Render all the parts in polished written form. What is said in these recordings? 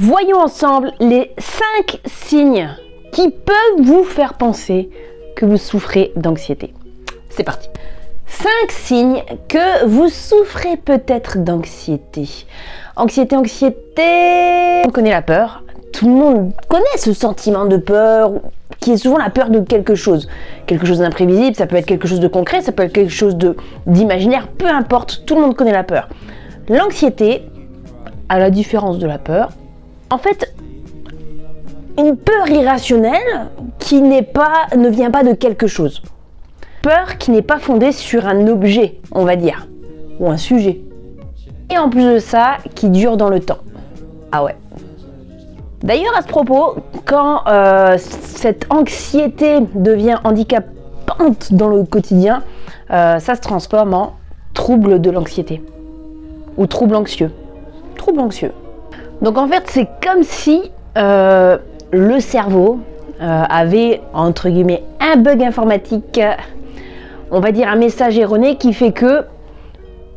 Voyons ensemble les 5 signes qui peuvent vous faire penser que vous souffrez d'anxiété. C'est parti. 5 signes que vous souffrez peut-être d'anxiété. Anxiété. On connaît la peur. Tout le monde connaît ce sentiment de peur, qui est souvent la peur de quelque chose. Quelque chose d'imprévisible, ça peut être quelque chose de concret, ça peut être quelque chose d'imaginaire, peu importe, tout le monde connaît la peur. L'anxiété, à la différence de la peur, en fait, une peur irrationnelle qui ne vient pas de quelque chose. Peur qui n'est pas fondée sur un objet, on va dire, ou un sujet. Et en plus de ça, qui dure dans le temps. Ah ouais. D'ailleurs, à ce propos, quand cette anxiété devient handicapante dans le quotidien, ça se transforme en trouble de l'anxiété. Ou trouble anxieux. Trouble anxieux. Donc en fait, c'est comme si le cerveau avait, entre guillemets, un bug informatique, on va dire un message erroné qui fait que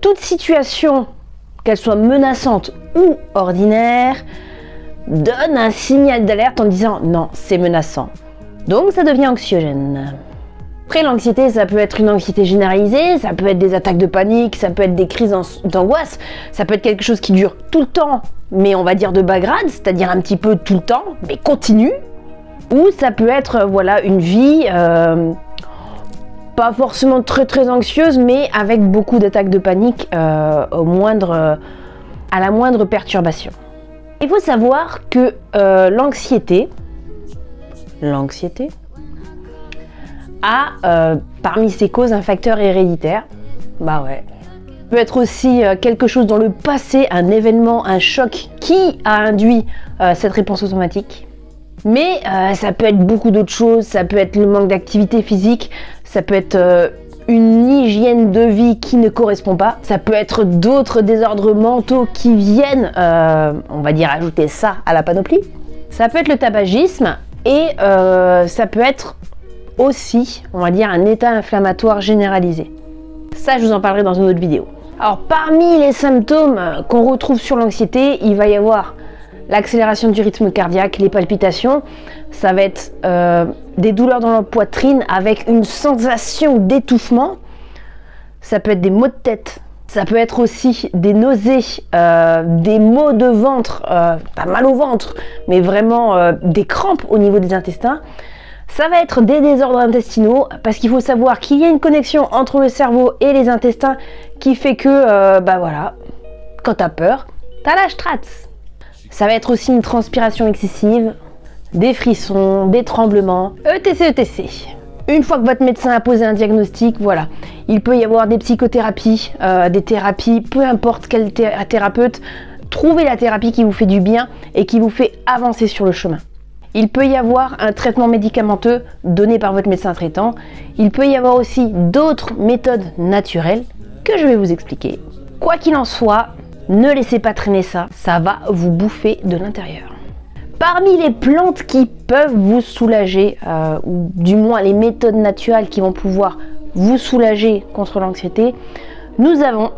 toute situation, qu'elle soit menaçante ou ordinaire, donne un signal d'alerte en disant non, c'est menaçant. Donc ça devient anxiogène. Après, l'anxiété, ça peut être une anxiété généralisée, ça peut être des attaques de panique, ça peut être des crises d'angoisse, ça peut être quelque chose qui dure tout le temps, mais on va dire de bas grade, c'est-à-dire un petit peu tout le temps, mais continue. Ou ça peut être voilà, une vie pas forcément très anxieuse, mais avec beaucoup d'attaques de panique à la moindre perturbation. Il faut savoir que l'anxiété a parmi ses causes un facteur héréditaire. Bah ouais. Peut être aussi quelque chose dans le passé, un événement, un choc qui a induit cette réponse automatique. Mais ça peut être beaucoup d'autres choses, ça peut être le manque d'activité physique, ça peut être une hygiène de vie qui ne correspond pas, ça peut être d'autres désordres mentaux qui viennent, on va dire, ajouter ça à la panoplie. Ça peut être le tabagisme et ça peut être aussi, on va dire, un état inflammatoire généralisé. Ça, je vous en parlerai dans une autre vidéo. Alors, parmi les symptômes qu'on retrouve sur l'anxiété, il va y avoir l'accélération du rythme cardiaque, les palpitations, ça va être des douleurs dans la poitrine avec une sensation d'étouffement, ça peut être des maux de tête, ça peut être aussi des nausées, des maux de ventre, pas mal au ventre, mais vraiment des crampes au niveau des intestins. Ça va être des désordres intestinaux, parce qu'il faut savoir qu'il y a une connexion entre le cerveau et les intestins qui fait que, bah voilà, quand t'as peur, t'as la strate. Ça va être aussi une transpiration excessive, des frissons, des tremblements, etc. Une fois que votre médecin a posé un diagnostic, voilà, il peut y avoir des psychothérapies, des thérapies, peu importe quel thérapeute, trouvez la thérapie qui vous fait du bien et qui vous fait avancer sur le chemin. Il peut y avoir un traitement médicamenteux donné par votre médecin traitant. Il peut y avoir aussi d'autres méthodes naturelles que je vais vous expliquer. Quoi qu'il en soit, ne laissez pas traîner ça, ça va vous bouffer de l'intérieur. Parmi les plantes qui peuvent vous soulager, ou du moins les méthodes naturelles qui vont pouvoir vous soulager contre l'anxiété, nous avons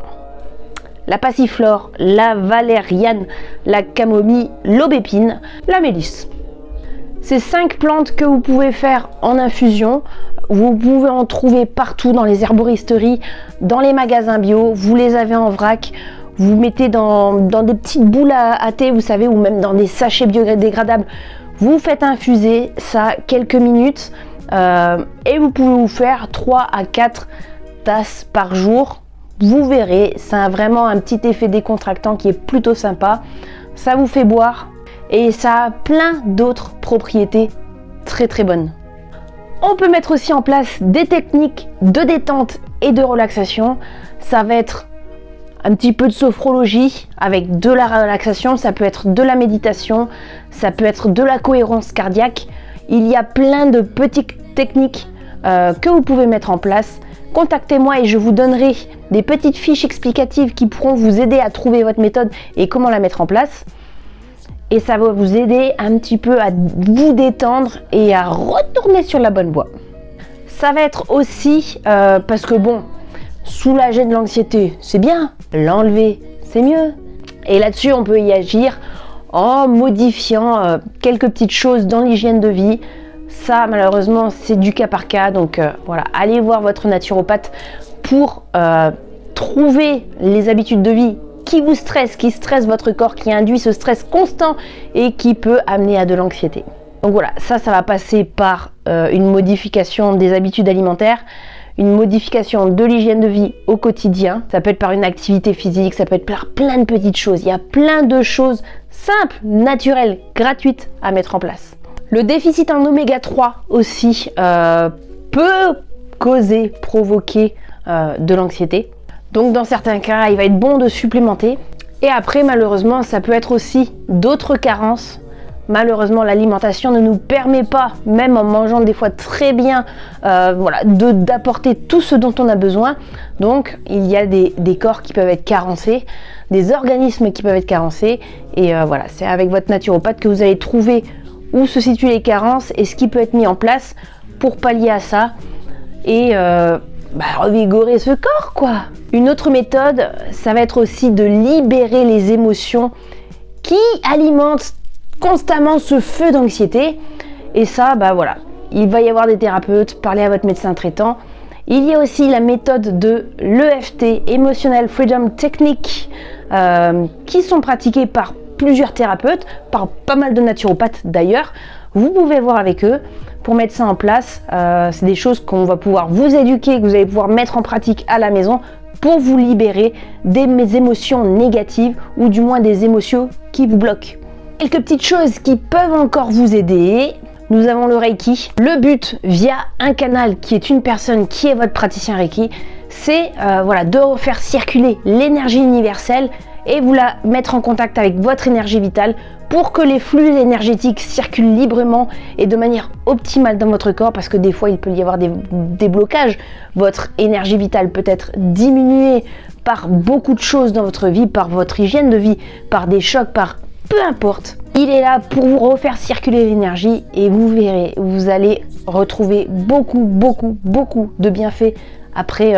la passiflore, la valériane, la camomille, l'aubépine, la mélisse. Ces 5 plantes que vous pouvez faire en infusion, vous pouvez en trouver partout dans les herboristeries, dans les magasins bio, vous les avez en vrac, vous mettez dans des petites boules à thé, vous savez, ou même dans des sachets biodégradables, vous faites infuser ça quelques minutes et vous pouvez vous faire 3 à 4 tasses par jour. Vous verrez, ça a vraiment un petit effet décontractant qui est plutôt sympa, ça vous fait boire. Et ça a plein d'autres propriétés très bonnes. On peut mettre aussi en place des techniques de détente et de relaxation. Ça va être un petit peu de sophrologie avec de la relaxation, ça peut être de la méditation, ça peut être de la cohérence cardiaque. Il y a plein de petites techniques que vous pouvez mettre en place. Contactez-moi et je vous donnerai des petites fiches explicatives qui pourront vous aider à trouver votre méthode et comment la mettre en place. Et ça va vous aider un petit peu à vous détendre et à retourner sur la bonne voie. Ça va être aussi, parce que bon, soulager de l'anxiété, c'est bien, l'enlever, c'est mieux. Et là-dessus, on peut y agir en modifiant quelques petites choses dans l'hygiène de vie. Ça, malheureusement, c'est du cas par cas. Donc voilà, allez voir votre naturopathe pour trouver les habitudes de vie qui vous stressent, qui stressent votre corps, qui induit ce stress constant et qui peut amener à de l'anxiété. Donc voilà, ça va passer par une modification des habitudes alimentaires, une modification de l'hygiène de vie au quotidien. Ça peut être par une activité physique, ça peut être par plein de petites choses. Il y a plein de choses simples, naturelles, gratuites à mettre en place. Le déficit en oméga 3 aussi peut provoquer de l'anxiété. Donc dans certains cas, il va être bon de supplémenter. Et après, malheureusement, ça peut être aussi d'autres carences. Malheureusement, l'alimentation ne nous permet pas, même en mangeant des fois très bien, d'apporter tout ce dont on a besoin. Donc, il y a des corps qui peuvent être carencés, des organismes qui peuvent être carencés. Et voilà, c'est avec votre naturopathe que vous allez trouver où se situent les carences et ce qui peut être mis en place pour pallier à ça et revigorer ce corps, quoi. Une autre méthode, ça va être aussi de libérer les émotions qui alimentent constamment ce feu d'anxiété. Et ça, il va y avoir des thérapeutes, parler à votre médecin traitant. Il y a aussi la méthode de l'EFT, Emotional Freedom Technique, qui sont pratiquées par plusieurs thérapeutes, par pas mal de naturopathes d'ailleurs. Vous pouvez voir avec eux pour mettre ça en place. C'est des choses qu'on va pouvoir vous éduquer, que vous allez pouvoir mettre en pratique à la maison pour vous libérer des émotions négatives ou du moins des émotions qui vous bloquent. Quelques petites choses qui peuvent encore vous aider. Nous avons le Reiki. Le but, via un canal qui est une personne qui est votre praticien Reiki, c'est de faire circuler l'énergie universelle et vous la mettre en contact avec votre énergie vitale pour que les flux énergétiques circulent librement et de manière optimale dans votre corps, parce que des fois il peut y avoir des blocages. Votre énergie vitale peut être diminuée par beaucoup de choses dans votre vie, par votre hygiène de vie, par des chocs, par peu importe. Il est là pour vous refaire circuler l'énergie et vous verrez, vous allez retrouver beaucoup de bienfaits après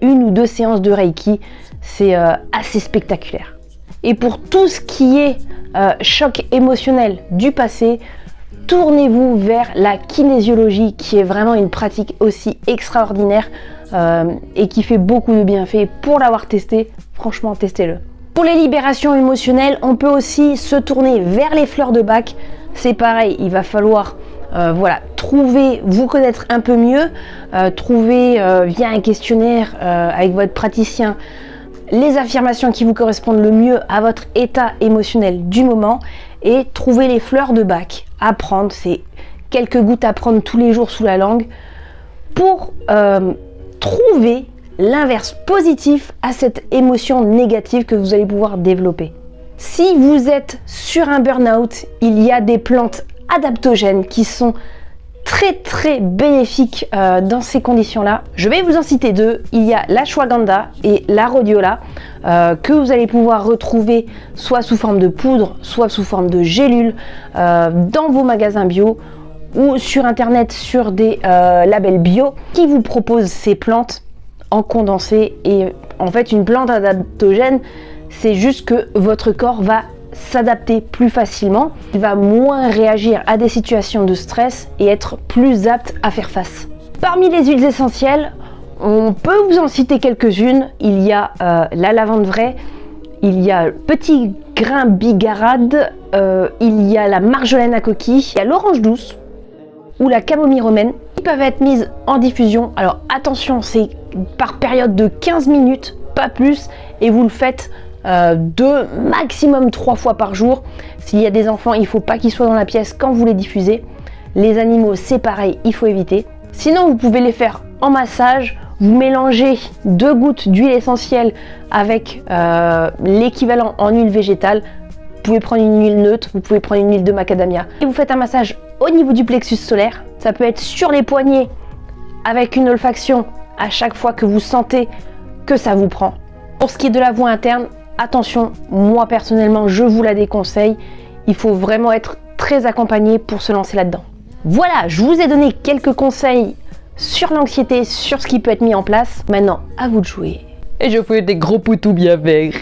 une ou deux séances de Reiki. C'est assez spectaculaire. Et pour tout ce qui est choc émotionnel du passé, tournez-vous vers la kinésiologie, qui est vraiment une pratique aussi extraordinaire et qui fait beaucoup de bienfaits. Pour l'avoir testé, franchement, testez-le. Pour les libérations émotionnelles, on peut aussi se tourner vers les fleurs de Bach. C'est pareil, il va falloir vous connaître un peu mieux, trouver via un questionnaire avec votre praticien les affirmations qui vous correspondent le mieux à votre état émotionnel du moment et trouver les fleurs de Bach à prendre. C'est quelques gouttes à prendre tous les jours sous la langue pour trouver l'inverse positif à cette émotion négative que vous allez pouvoir développer. Si vous êtes sur un burn-out, il y a des plantes adaptogènes qui sont très bénéfiques dans ces conditions-là. Je vais vous en citer deux. Il y a l'ashwagandha et la rhodiola que vous allez pouvoir retrouver soit sous forme de poudre, soit sous forme de gélules dans vos magasins bio ou sur internet sur des labels bio qui vous proposent ces plantes en condensé. Et en fait, une plante adaptogène, c'est juste que votre corps va s'adapter plus facilement, il va moins réagir à des situations de stress et être plus apte à faire face. Parmi les huiles essentielles, on peut vous en citer quelques-unes. Il y a la lavande vraie, il y a le petit grain bigarade, il y a la marjolaine à coquille, il y a l'orange douce ou la camomille romaine qui peuvent être mises en diffusion. Alors attention, c'est par période de 15 minutes, pas plus, et vous le faites maximum 3 fois par jour. S'il y a des enfants, il ne faut pas qu'ils soient dans la pièce quand vous les diffusez. Les animaux, c'est pareil, il faut éviter. Sinon, vous pouvez les faire en massage. Vous mélangez 2 gouttes d'huile essentielle avec l'équivalent en huile végétale. Vous pouvez prendre une huile neutre, vous pouvez prendre une huile de macadamia. Et vous faites un massage au niveau du plexus solaire. Ça peut être sur les poignets avec une olfaction à chaque fois que vous sentez que ça vous prend. Pour ce qui est de la voie interne, attention, moi personnellement, je vous la déconseille. Il faut vraiment être très accompagné pour se lancer là-dedans. Voilà, je vous ai donné quelques conseils sur l'anxiété, sur ce qui peut être mis en place. Maintenant, à vous de jouer. Et je fais des gros poutous bien verts.